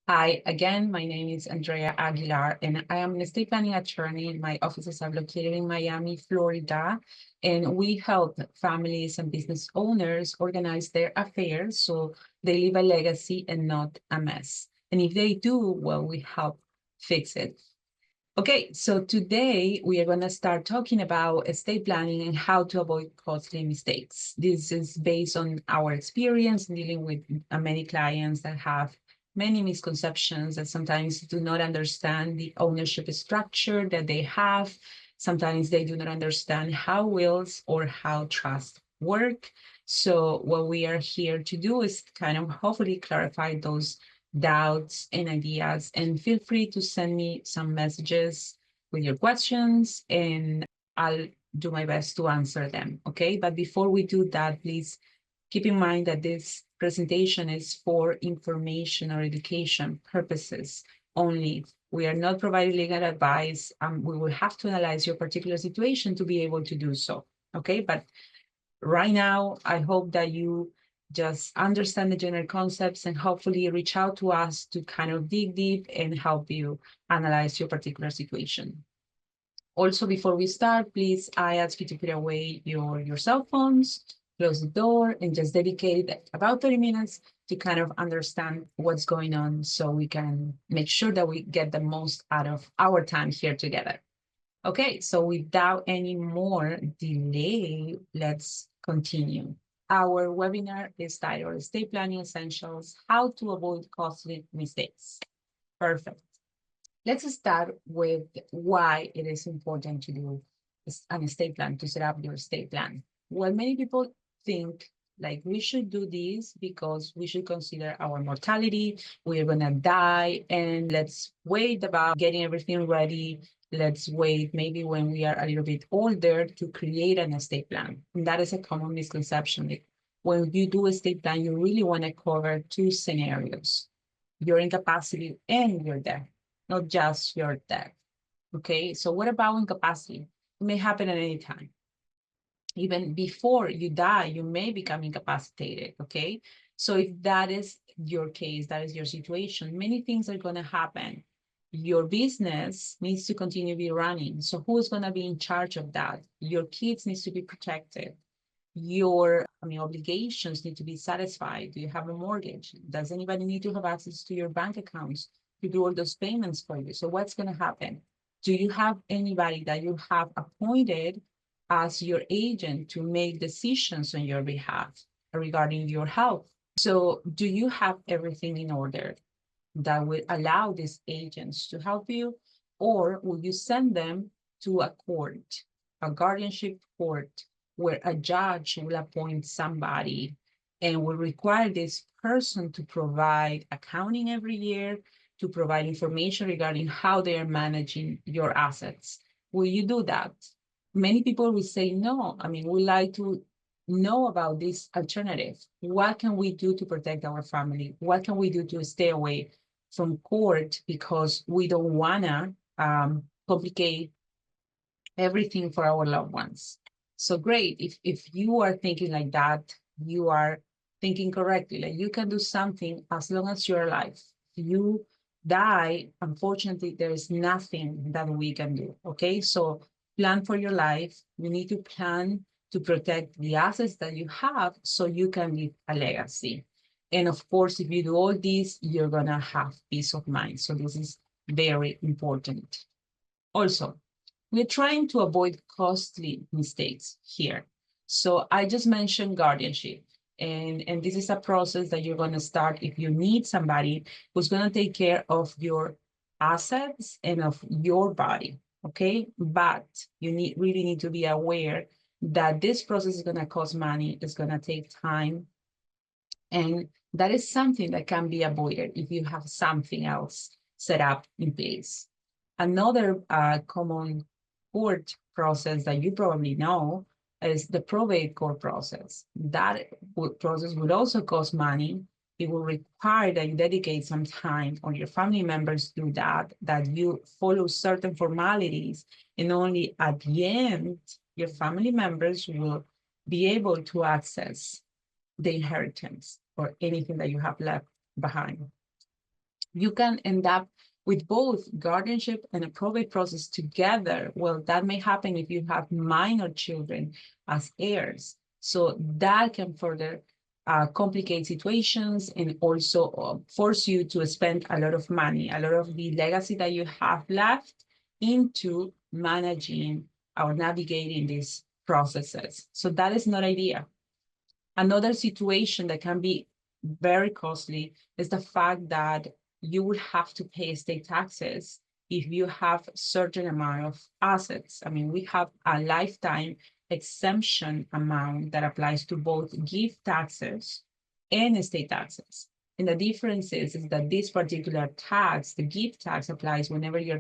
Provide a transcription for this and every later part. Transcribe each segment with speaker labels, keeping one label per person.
Speaker 1: Hi, again, my name is Andrea Aguilar, and I am an estate planning attorney. My offices are located in Miami, Florida, and we help families and business owners organize their affairs so they leave a legacy and not a mess. And if they do, well, we help fix it. Okay, so today we are going to start talking about estate planning and how to avoid costly mistakes. This is based on our experience dealing with many clients that have many misconceptions that sometimes do not understand the ownership structure that they have. Sometimes they do not understand how wills or how trust work. So what we are here to do is kind of hopefully clarify those doubts and ideas, and feel free to send me some messages with your questions and I'll do my best to answer them. Okay, but before we do that, please keep in mind that this presentation is for information or education purposes only. We are not providing legal advice. We will have to analyze your particular situation to be able to do so. Okay, but right now, I hope that you just understand the general concepts and hopefully reach out to us to kind of dig deep and help you analyze your particular situation. Also, before we start, please, I ask you to put away your cell phones, close the door, and just dedicate about 30 minutes to kind of understand what's going on so we can make sure that we get the most out of our time here together. Okay, so without any more delay, let's continue. Our webinar is titled Estate Planning Essentials, How to Avoid Costly Mistakes. Perfect. Let's start with why it is important to do an estate plan, to set up your estate plan. Well, many people think like we should do this because we should consider our mortality, we're gonna die, and let's wait about getting everything ready. Let's wait maybe when we are a little bit older to create an estate plan. And that is a common misconception. Like when you do estate plan, you really want to cover two scenarios, your incapacity and your death, not just your death. Okay, so what about incapacity? It may happen at any time. Even before you die, you may become incapacitated. Okay, so if that is your case, that is your situation, many things are going to happen. Your business needs to continue to be running. So who is going to be in charge of that? Your kids needs to be protected. Your obligations need to be satisfied. Do you have a mortgage? Does anybody need to have access to your bank accounts to do all those payments for you? So what's going to happen? Do you have anybody that you have appointed as your agent to make decisions on your behalf regarding your health? So do you have everything in order that will allow these agents to help you? Or will you send them to a court, a guardianship court, where a judge will appoint somebody and will require this person to provide accounting every year, to provide information regarding how they are managing your assets? Will you do that? Many people will say no. We like to know about this alternative. What can we do to protect our family? What can we do to stay away from court because we don't wanna complicate everything for our loved ones? So great, if you are thinking like that, you are thinking correctly. Like you can do something as long as you're alive. If you die, unfortunately, there is nothing that we can do. Okay, so plan for your life. You need to plan to protect the assets that you have so you can leave a legacy. And of course, if you do all this, you're gonna have peace of mind. So this is very important. Also, we're trying to avoid costly mistakes here. So I just mentioned guardianship. And this is a process that you're going to start if you need somebody who's going to take care of your assets and of your body. Okay, but you really need to be aware that this process is going to cost money, it's going to take time, and that is something that can be avoided if you have something else set up in place. Another common court process that you probably know is the probate court process. That process will also cost money. It will require that you dedicate some time, or your family members do that you follow certain formalities, and only at the end, your family members will be able to access the inheritance or anything that you have left behind. You can end up with both guardianship and a probate process together. Well, that may happen if you have minor children as heirs. So that can further complicate situations and also force you to spend a lot of money, a lot of the legacy that you have left into managing or navigating these processes. So that is not ideal. Another situation that can be very costly is the fact that you would have to pay estate taxes if you have certain amount of assets. I mean, we have a lifetime exemption amount that applies to both gift taxes and estate taxes. And the difference is that this particular tax, the gift tax, applies whenever you're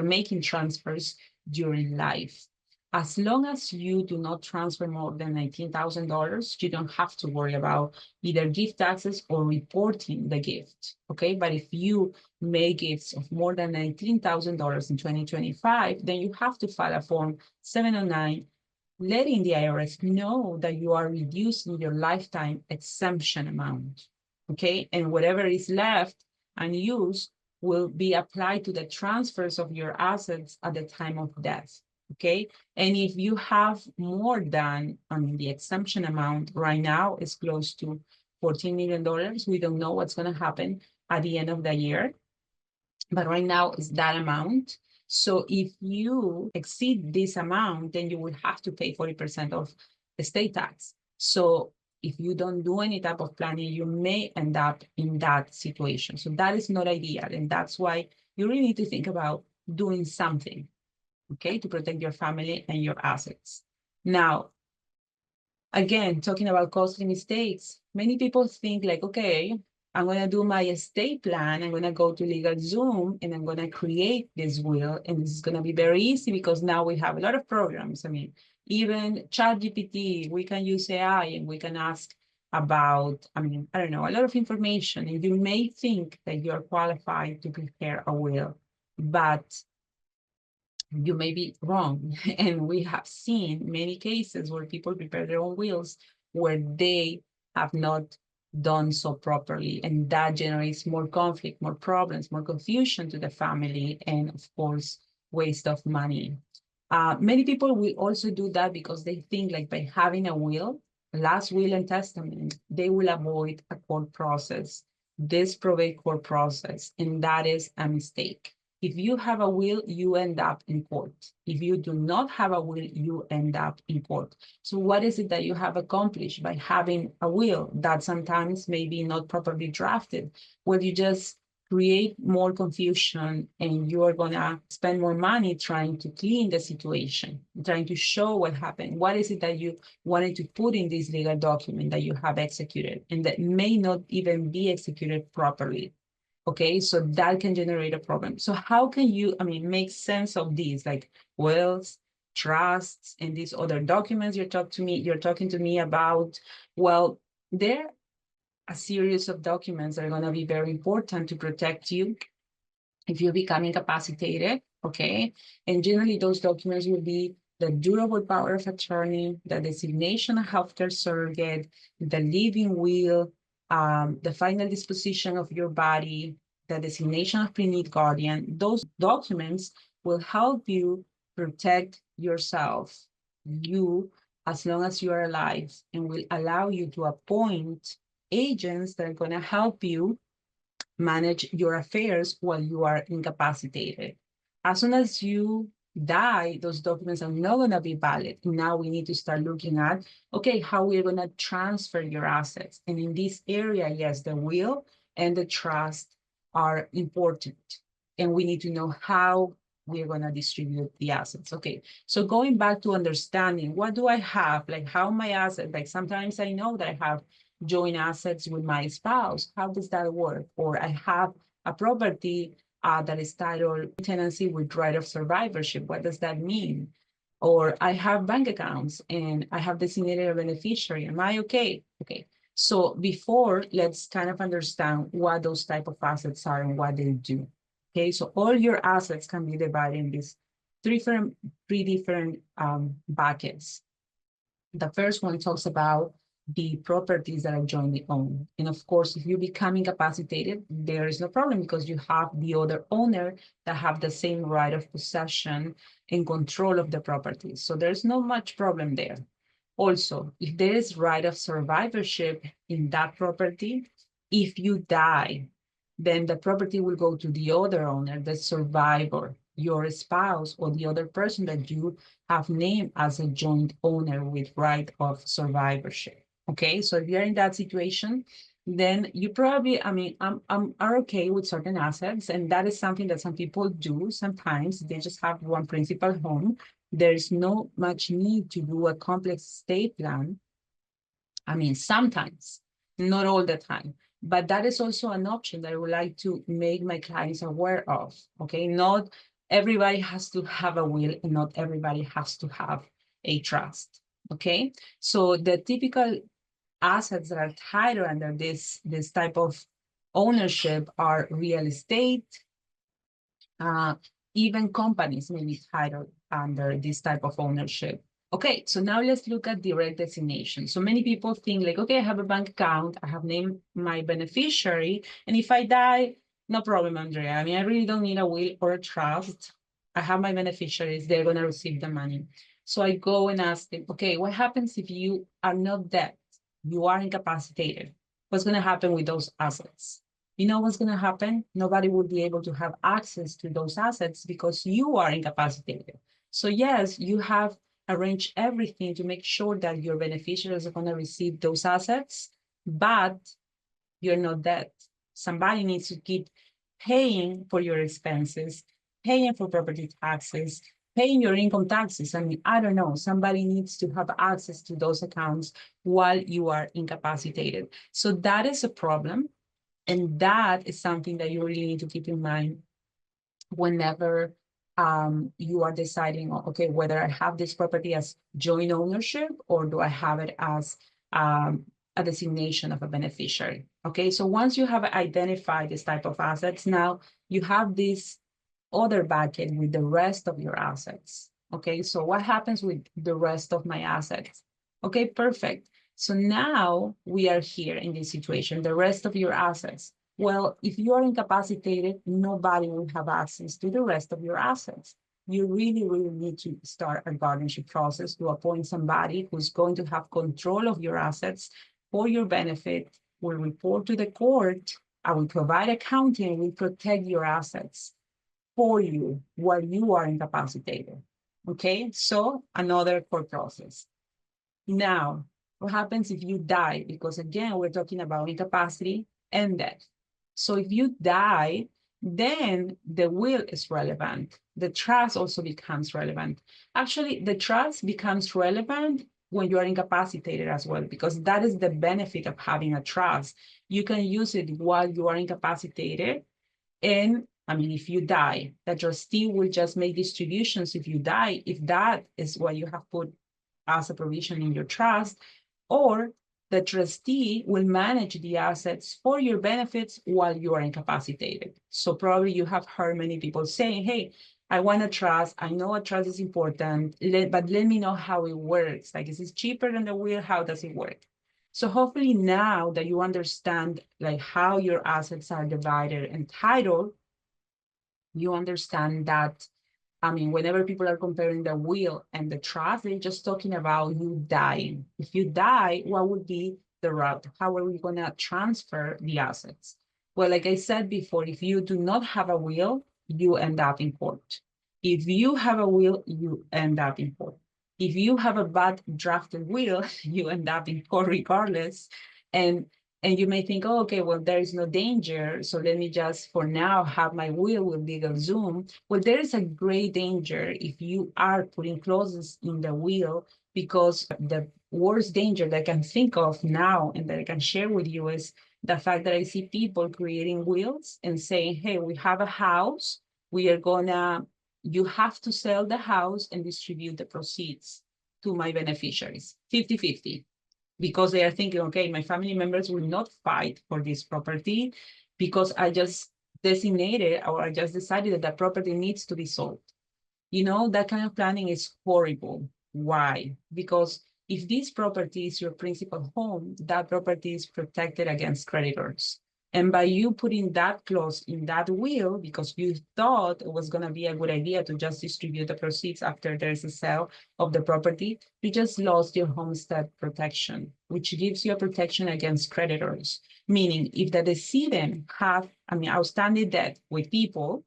Speaker 1: making transfers during life. As long as you do not transfer more than $19,000, you don't have to worry about either gift taxes or reporting the gift, okay? But if you make gifts of more than $19,000 in 2025, then you have to file a Form 709, letting the IRS know that you are reducing your lifetime exemption amount, okay? And whatever is left unused will be applied to the transfers of your assets at the time of death. Okay, and if you have more than, the exemption amount right now is close to $14 million. We don't know what's going to happen at the end of the year, but right now is that amount. So if you exceed this amount, then you will have to pay 40% of estate tax. So if you don't do any type of planning, you may end up in that situation. So that is not ideal, and that's why you really need to think about doing something, okay, to protect your family and your assets. Now, again, talking about costly mistakes, many people think like, okay, I'm going to do my estate plan. I'm going to go to LegalZoom and I'm going to create this will. And this is going to be very easy because now we have a lot of programs. I mean, even ChatGPT, we can use AI and we can ask about, I don't know, a lot of information. And you may think that you're qualified to prepare a will, but you may be wrong. And we have seen many cases where people prepare their own wills where they have not done so properly. And that generates more conflict, more problems, more confusion to the family, and of course, waste of money. Many people will also do that because they think like by having a will, last will and testament, they will avoid a court process, this probate court process, and that is a mistake. If you have a will, you end up in court. If you do not have a will, you end up in court. So what is it that you have accomplished by having a will that sometimes may be not properly drafted, where you just create more confusion and you are gonna spend more money trying to clean the situation, trying to show what happened. What is it that you wanted to put in this legal document that you have executed and that may not even be executed properly? Okay, so that can generate a problem. So how can you, make sense of these, like wills, trusts, and these other documents you're talking to me about? Well, they're a series of documents that are going to be very important to protect you if you become incapacitated, okay? And generally those documents will be the durable power of attorney, the designation of healthcare surrogate, the living will, the final disposition of your body, the designation of preneed guardian. Those documents will help you protect yourself, as long as you are alive, and will allow you to appoint agents that are going to help you manage your affairs while you are incapacitated. As soon as you die, those documents are not going to be valid. Now we need to start looking at, okay, how we're going to transfer your assets. And in this area, yes, the will and the trust are important. And we need to know how we're going to distribute the assets. Okay, so going back to understanding, what do I have? Like how my assets, like sometimes I know that I have joint assets with my spouse. How does that work? Or I have a property that is titled tenancy with right of survivorship. What does that mean? Or I have bank accounts and I have designated a beneficiary. Am I okay? Okay. So before, let's kind of understand what those type of assets are and what they do. Okay, so all your assets can be divided in these three different buckets. The first one talks about the properties that are jointly owned. And of course, if you become incapacitated, there is no problem because you have the other owner that have the same right of possession and control of the property. So there's no much problem there. Also, if there is right of survivorship in that property, if you die, then the property will go to the other owner, the survivor, your spouse, or the other person that you have named as a joint owner with right of survivorship. Okay, so if you're in that situation, then you probably, I mean, are okay with certain assets, and that is something that some people do sometimes. They just have one principal home. There's no much need to do a complex estate plan. I mean, sometimes, not all the time, but that is also an option that I would like to make my clients aware of, okay? Not everybody has to have a will and not everybody has to have a trust, okay? So the typical assets that are titled under this type of ownership are real estate. Even companies may be titled under this type of ownership. Okay, so now let's look at direct designation. So many people think like, okay, I have a bank account, I have named my beneficiary, and if I die, no problem, Andrea. I mean, I really don't need a will or a trust. I have my beneficiaries, they're gonna receive the money. So I go and ask them, okay, what happens if you are not dead? You are incapacitated. What's gonna happen with those assets? You know what's going to happen? Nobody will be able to have access to those assets because you are incapacitated. So yes, you have arranged everything to make sure that your beneficiaries are going to receive those assets, but you're not dead. Somebody needs to keep paying for your expenses, paying for property taxes, paying your income taxes. I mean, I don't know, somebody needs to have access to those accounts while you are incapacitated. So that is a problem. And that is something that you really need to keep in mind whenever you are deciding, okay, whether I have this property as joint ownership or do I have it as a designation of a beneficiary. Okay, so once you have identified this type of assets, now you have this other bucket with the rest of your assets. Okay, so what happens with the rest of my assets? Okay, perfect. So now we are here in this situation, the rest of your assets. Well, if you are incapacitated, nobody will have access to the rest of your assets. You really, really need to start a guardianship process to appoint somebody who's going to have control of your assets for your benefit, will report to the court, I will provide accounting, will protect your assets for you while you are incapacitated. Okay, so another court process. Now, what happens if you die? Because again, we're talking about incapacity and death. So if you die, then the will is relevant. The trust also becomes relevant. Actually, the trust becomes relevant when you are incapacitated as well, because that is the benefit of having a trust. You can use it while you are incapacitated. And I mean, if you die, the trustee will just make distributions if you die, if that is what you have put as a provision in your trust, or the trustee will manage the assets for your benefits while you are incapacitated. So probably you have heard many people saying, hey, I want a trust. I know a trust is important, but let me know how it works. Like, is it cheaper than the will? How does it work? So hopefully now that you understand like how your assets are divided and titled, you understand that, I mean, whenever people are comparing the will and the trust, they're just talking about you dying. If you die, what would be the route? How are we going to transfer the assets? Well, like I said before, if you do not have a will, you end up in court. If you have a will, you end up in court. If you have a bad drafted will, you end up in court regardless. And you may think, oh, okay, well, there is no danger, so let me just, for now, have my will with LegalZoom. Well, there is a great danger if you are putting clauses in the will, because the worst danger that I can think of now and that I can share with you is the fact that I see people creating wills and saying, hey, we have a house, we are gonna, you have to sell the house and distribute the proceeds to my beneficiaries, 50-50. Because they are thinking, okay, my family members will not fight for this property because I just designated or I just decided that that property needs to be sold. You know, that kind of planning is horrible. Why? Because If this property is your principal home, that property is protected against creditors. And by you putting that clause in that will, because you thought it was going to be a good idea to just distribute the proceeds after there's a sale of the property, you just lost your homestead protection, which gives you a protection against creditors. Meaning, if the decedent have, outstanding debt with people,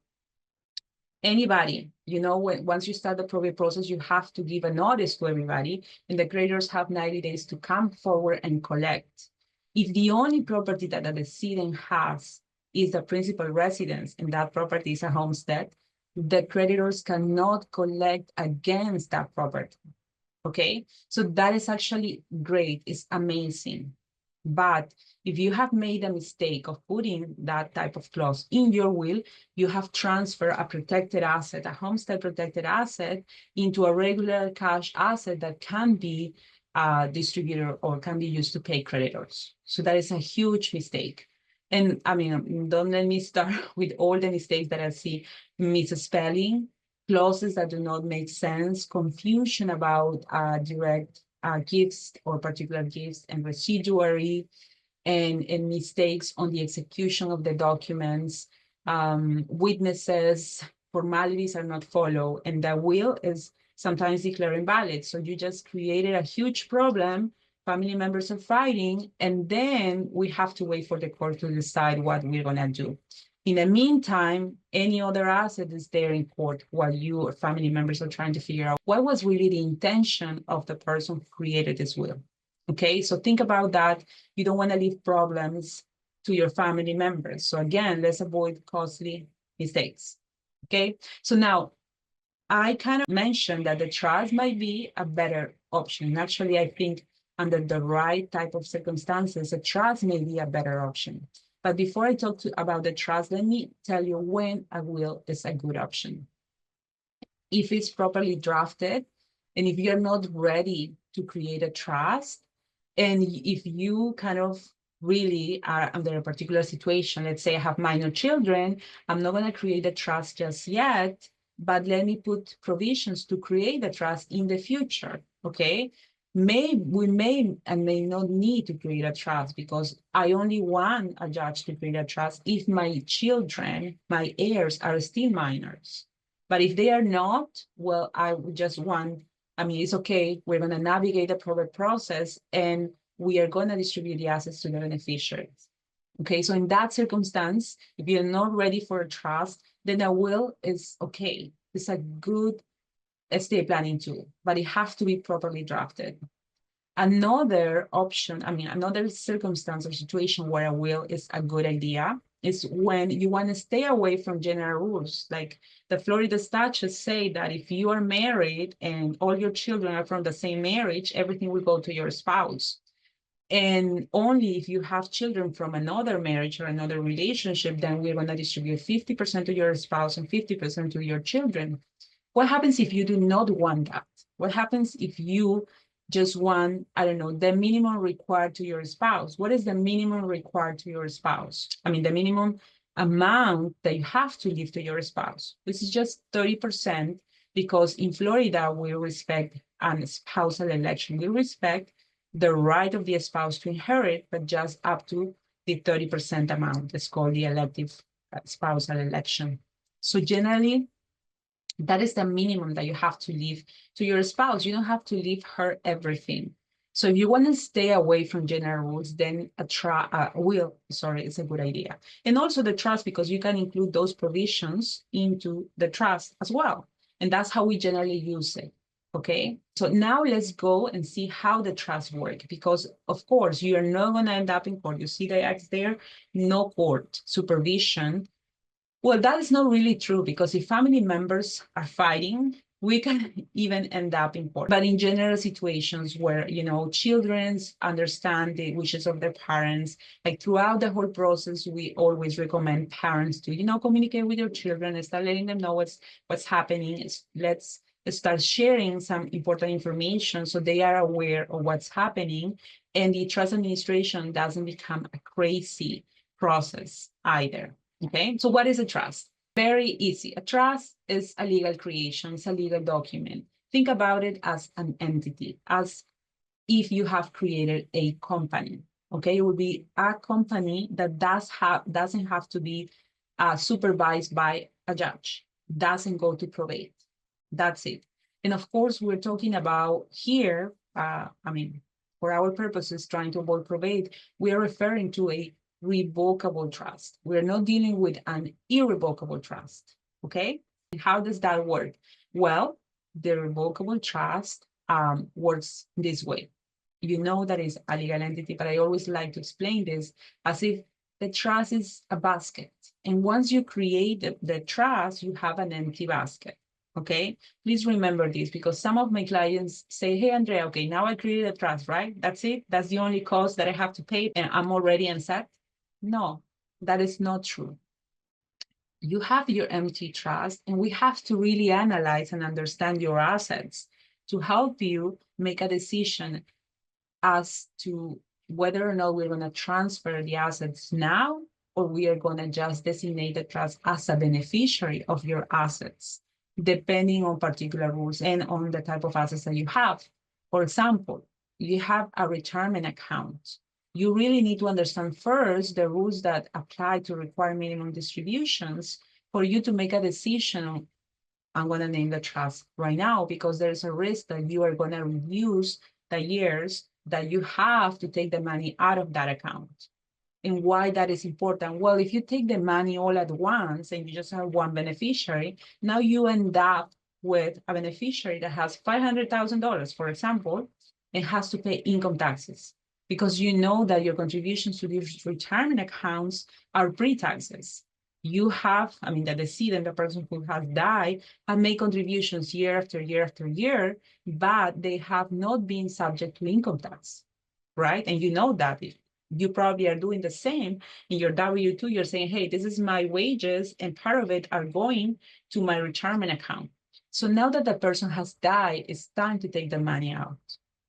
Speaker 1: anybody, once you start the probate process, you have to give a notice to everybody, and the creditors have 90 days to come forward and collect. If the only property that the decedent has is the principal residence, and that property is a homestead, the creditors cannot collect against that property. Okay, so that is actually great. It's amazing. But if you have made a mistake of putting that type of clause in your will, you have transferred a protected asset, a homestead protected asset, into a regular cash asset that can be distributed or can be used to pay creditors. So that is a huge mistake. And don't let me start with all the mistakes that I see: misspelling, clauses that do not make sense, confusion about direct gifts or particular gifts and residuary, and mistakes on the execution of the documents, witnesses, formalities are not followed, and the will is sometimes declared invalid. So you just created a huge problem. Family members are fighting, and then we have to wait for the court to decide what we're gonna do. In the meantime, any other asset is there in court while you or family members are trying to figure out what was really the intention of the person who created this will. Okay, so think about that. You don't want to leave problems to your family members. So again, let's avoid costly mistakes. Okay, so now I kind of mentioned that the trust might be a better option. Actually, I think under the right type of circumstances, a trust may be a better option. But before I talk about the trust, let me tell you when a will is a good option. If it's properly drafted, and if you're not ready to create a trust, and if you kind of really are under a particular situation, let's say I have minor children, I'm not going to create a trust just yet, but let me put provisions to create a trust in the future, okay? We may and may not need to create a trust, because I only want a judge to create a trust if my children, my heirs, are still minors. But if they are not, well, I would just want, it's okay. We're going to navigate the probate process, and we are going to distribute the assets to the beneficiaries. Okay, so in that circumstance, if you're not ready for a trust, then a will is okay. It's a good estate planning tool, but it has to be properly drafted. Another option, another circumstance or situation where a will is a good idea is when you want to stay away from general rules. Like the Florida statutes say that if you are married and all your children are from the same marriage, everything will go to your spouse. And only if you have children from another marriage or another relationship, then we're going to distribute 50% to your spouse and 50% to your children. What happens if you do not want that? What happens if you just want, the minimum required to your spouse? What is the minimum required to your spouse? The minimum amount that you have to leave to your spouse. This is just 30%, because in Florida, we respect a spousal election. We respect the right of the spouse to inherit, but just up to the 30% amount. It's called the elective spousal election. So generally, that is the minimum that you have to leave to your spouse. You don't have to leave her everything. So if you want to stay away from general rules, then a will is a good idea. And also the trust, because you can include those provisions into the trust as well. And that's how we generally use it. Okay, so now let's go and see how the trust work, because of course you are not going to end up in court. You see the X there, no court supervision. Well, that is not really true, because if family members are fighting, we can even end up in court. But in general situations where, children understand the wishes of their parents, like throughout the whole process, we always recommend parents to, communicate with your children and start letting them know what's happening. Let's start sharing some important information so they are aware of what's happening, and the trust administration doesn't become a crazy process either. Okay, so what is a trust? Very easy. A trust is a legal creation, it's a legal document. Think about it as an entity, as if you have created a company. Okay, it would be a company that doesn't have to be supervised by a judge, doesn't go to probate. That's it. And of course, we're talking about here, I mean, for our purposes, trying to avoid probate, we are referring to a revocable trust. We're not dealing with an irrevocable trust, okay? How does that work? Well, the revocable trust works this way. You know that is a legal entity, but I always like to explain this as if the trust is a basket. And once you create the trust, you have an empty basket, okay? Please remember this, because some of my clients say, hey, Andrea, okay, now I created a trust, right? That's it? That's the only cost that I have to pay and I'm already set? No, that is not true. You have your empty trust, and we have to really analyze and understand your assets to help you make a decision as to whether or not we're going to transfer the assets now, or we are going to just designate the trust as a beneficiary of your assets, depending on particular rules and on the type of assets that you have. For example, you have a retirement account. You really need to understand first the rules that apply to require minimum distributions for you to make a decision. I'm going to name the trust right now because there's a risk that you are going to reduce the years that you have to take the money out of that account. And why that is important? Well, if you take the money all at once and you just have one beneficiary, now you end up with a beneficiary that has $500,000, for example, and has to pay income taxes because you know that your contributions to these retirement accounts are pre-taxes. You have, I mean, the decedent, the person who has died, have made contributions year after year after year, but they have not been subject to income tax, right? And you know that if you probably are doing the same in your W-2, you're saying, hey, this is my wages, and part of it are going to my retirement account. So now that the person has died, it's time to take the money out.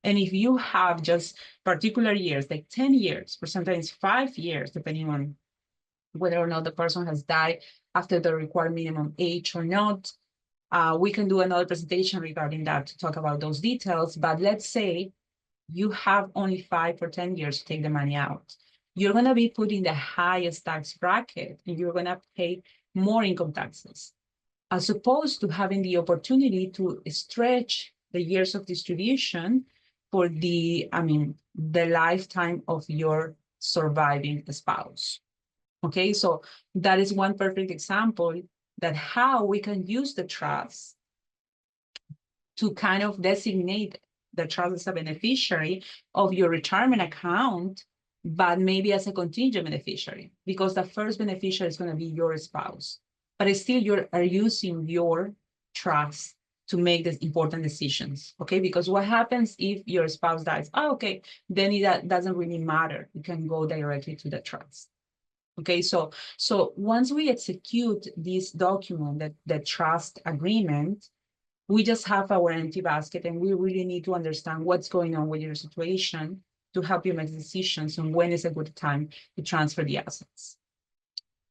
Speaker 1: And if you have just particular years, like 10 years, or sometimes 5 years, depending on whether or not the person has died after the required minimum age or not, we can do another presentation regarding that to talk about those details. But let's say you have only 5 or 10 years to take the money out. You're going to be put in the highest tax bracket, and you're going to pay more income taxes, as opposed to having the opportunity to stretch the years of distribution for the lifetime of your surviving spouse. Okay, so that is one perfect example that how we can use the trust to kind of designate the trust as a beneficiary of your retirement account, but maybe as a contingent beneficiary, because the first beneficiary is going to be your spouse, but it's still you are using your trust to make these important decisions, okay? Because what happens if your spouse dies? Oh, okay, then it doesn't really matter. You can go directly to the trust. Okay, so once we execute this document, the trust agreement, we just have our empty basket, and we really need to understand what's going on with your situation to help you make decisions on when is a good time to transfer the assets.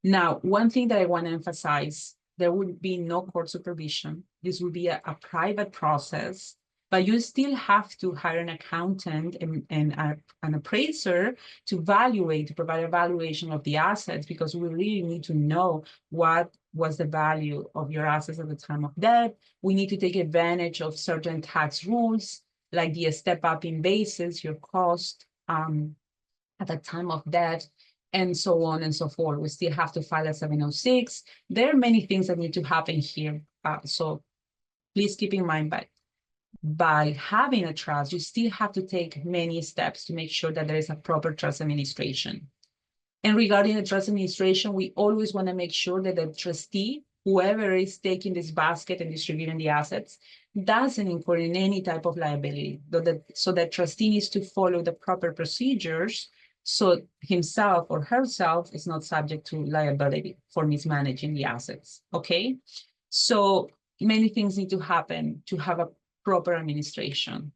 Speaker 1: Now, one thing that I want to emphasize, there would be no court supervision. This would be a private process, but you still have to hire an accountant and an appraiser to provide a valuation of the assets, because we really need to know what was the value of your assets at the time of death. We need to take advantage of certain tax rules, like the step up in basis, your cost at the time of death, and so on and so forth. We still have to file a 706. There are many things that need to happen here. So please keep in mind, but by having a trust, you still have to take many steps to make sure that there is a proper trust administration. And regarding the trust administration, we always want to make sure that the trustee, whoever is taking this basket and distributing the assets, doesn't incur in any type of liability. So the trustee needs to follow the proper procedures so himself or herself is not subject to liability for mismanaging the assets, okay? So many things need to happen to have a proper administration.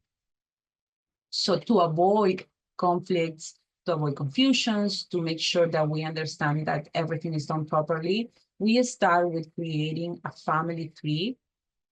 Speaker 1: So to avoid conflicts, to avoid confusions, to make sure that we understand that everything is done properly, we start with creating a family tree.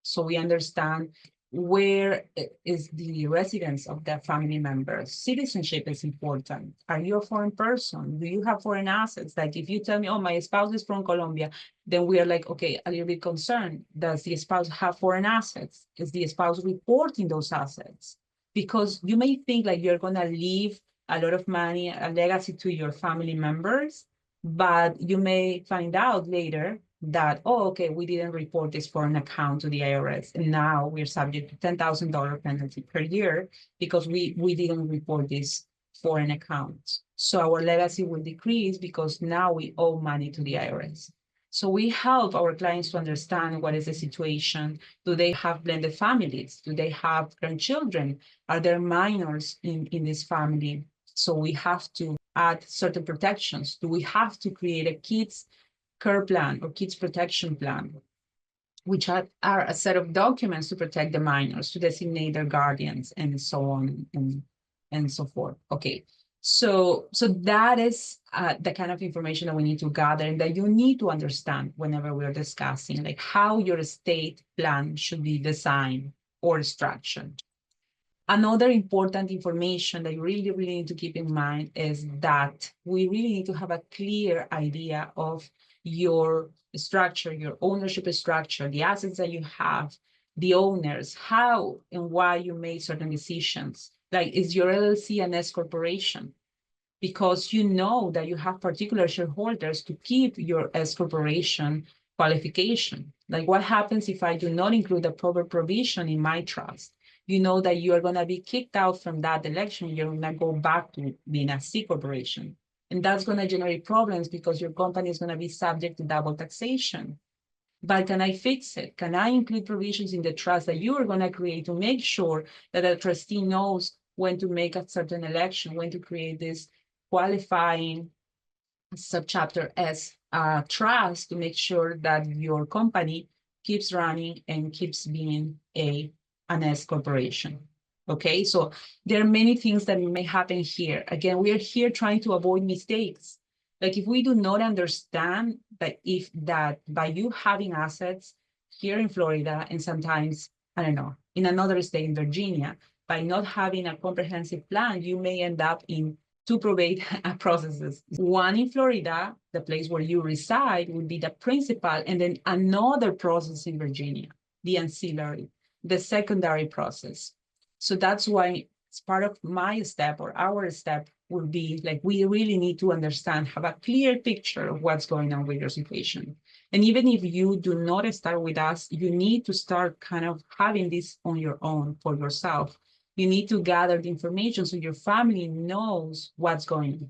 Speaker 1: So we understand where is the residence of that family member? Citizenship is important. Are you a foreign person? Do you have foreign assets? Like if you tell me, oh, my spouse is from Colombia, then we are like, okay, a little bit concerned. Does the spouse have foreign assets? Is the spouse reporting those assets? Because you may think like you're gonna leave a lot of money, a legacy to your family members, but you may find out later that, oh, okay, we didn't report this foreign account to the IRS, and now we're subject to $10,000 penalty per year because we didn't report this foreign account. So our legacy will decrease because now we owe money to the IRS. So we help our clients to understand what is the situation. Do they have blended families? Do they have grandchildren? Are there minors in this family? So we have to add certain protections. Do we have to create a kids care plan or kids protection plan, which are a set of documents to protect the minors, to designate their guardians, and so on and so forth. Okay, so that is the kind of information that we need to gather and that you need to understand whenever we're discussing like how your estate plan should be designed or structured. Another important information that you really, really need to keep in mind is that we really need to have a clear idea of your structure, your ownership structure, the assets that you have, the owners, how and why you made certain decisions. Like, is your LLC an S corporation? Because you know that you have particular shareholders to keep your S corporation qualification. Like, what happens if I do not include the proper provision in my trust? You know that you are going to be kicked out from that election. You're going to go back to being a C corporation. And that's going to generate problems because your company is going to be subject to double taxation. But can I fix it? Can I include provisions in the trust that you are going to create to make sure that a trustee knows when to make a certain election, when to create this qualifying subchapter S trust to make sure that your company keeps running and keeps being an S corporation? Okay, so there are many things that may happen here. Again, we are here trying to avoid mistakes. Like if we do not understand that by you having assets here in Florida and sometimes, I don't know, in another state in Virginia, by not having a comprehensive plan, you may end up in two probate processes. One in Florida, the place where you reside, would be the principal, and then another process in Virginia, the ancillary, the secondary process. So that's why it's part of my step or our step would be like, we really need to understand, have a clear picture of what's going on with your situation. And even if you do not start with us, you need to start kind of having this on your own for yourself. You need to gather the information so your family knows what's going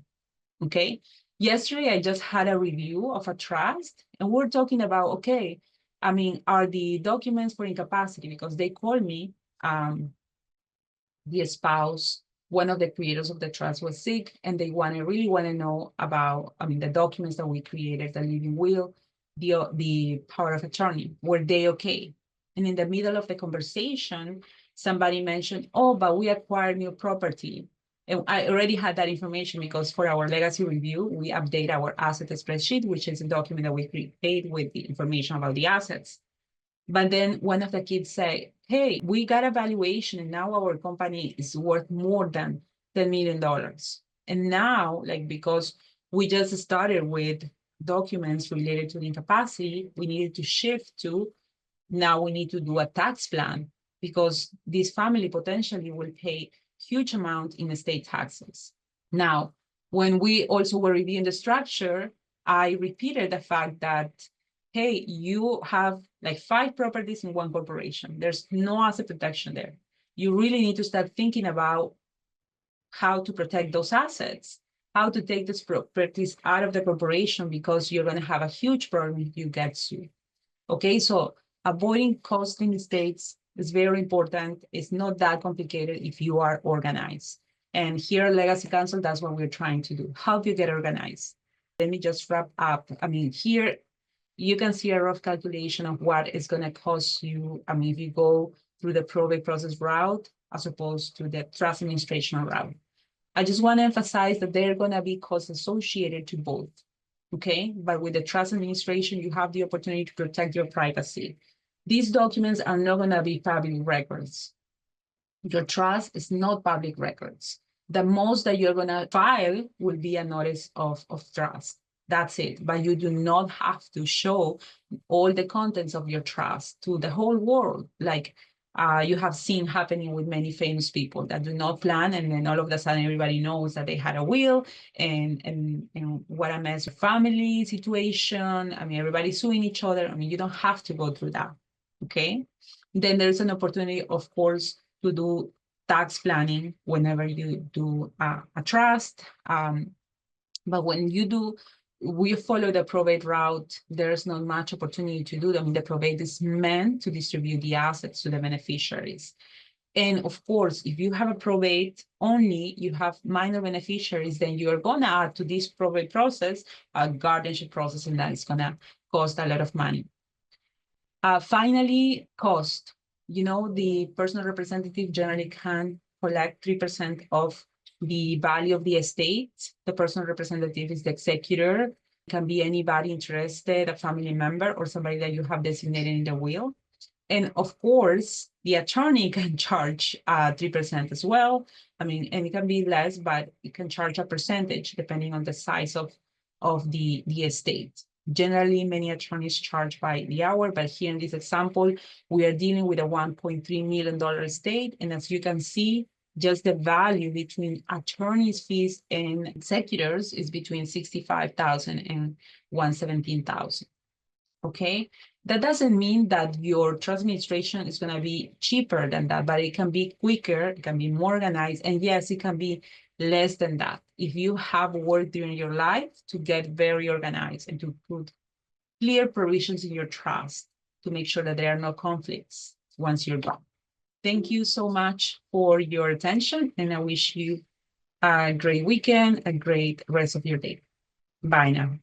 Speaker 1: on, okay? Yesterday, I just had a review of a trust, and we're talking about, okay, I mean, are the documents for incapacity, because they called me, the spouse, one of the creators of the trust was sick, and they really want to know about, I mean, the documents that we created, the living will, the power of attorney, were they okay? And in the middle of the conversation, somebody mentioned, oh, but we acquired new property. And I already had that information because for our legacy review, we update our asset spreadsheet, which is a document that we create with the information about the assets. But then one of the kids say, hey, we got a valuation and now our company is worth more than $10 million. And now, like, because we just started with documents related to the incapacity, we needed to shift to, now we need to do a tax plan because this family potentially will pay huge amount in estate taxes. Now, when we also were reviewing the structure, I repeated the fact that, hey, you have like 5 properties in one corporation. There's no asset protection there. You really need to start thinking about how to protect those assets, how to take these properties out of the corporation, because you're going to have a huge problem if you get sued. Okay, so avoiding costly mistakes is very important. It's not that complicated if you are organized. And here at Legacy Counsel, that's what we're trying to do, help you get organized. Let me just wrap up. I mean, here you can see a rough calculation of what it's going to cost you. I mean, if you go through the probate process route as opposed to the trust administration route. I just want to emphasize that there are going to be costs associated to both. Okay, but with the trust administration, you have the opportunity to protect your privacy. These documents are not going to be public records. Your trust is not public records. The most that you're going to file will be a notice of trust. That's it. But you do not have to show all the contents of your trust to the whole world, like you have seen happening with many famous people that do not plan, and then all of a sudden everybody knows that they had a will, and what a mess family situation. I mean, everybody's suing each other. I mean, you don't have to go through that. Okay. Then there's an opportunity, of course, to do tax planning whenever you do a trust. But when you do, we follow the probate route, there's not much opportunity to do them. I mean, the probate is meant to distribute the assets to the beneficiaries. And of course, if you have a probate only, you have minor beneficiaries, then you're going to add to this probate process a guardianship process, and that is going to cost a lot of money. Finally, cost. You know, the personal representative generally can collect 3% of the value of the estate. The personal representative is the executor. It can be anybody interested, a family member, or somebody that you have designated in the will. And of course, the attorney can charge 3% as well. I mean, and it can be less, but it can charge a percentage depending on the size of the estate. Generally, many attorneys charge by the hour, but here in this example, we are dealing with a $1.3 million estate. And as you can see, just the value between attorneys' fees and executors is between $65,000 and $117,000. Okay, that doesn't mean that your trust administration is going to be cheaper than that, but it can be quicker, it can be more organized, and yes, it can be less than that if you have worked during your life to get very organized and to put clear provisions in your trust to make sure that there are no conflicts once you're done. Thank you so much for your attention, and I wish you a great weekend, a great rest of your day. Bye now.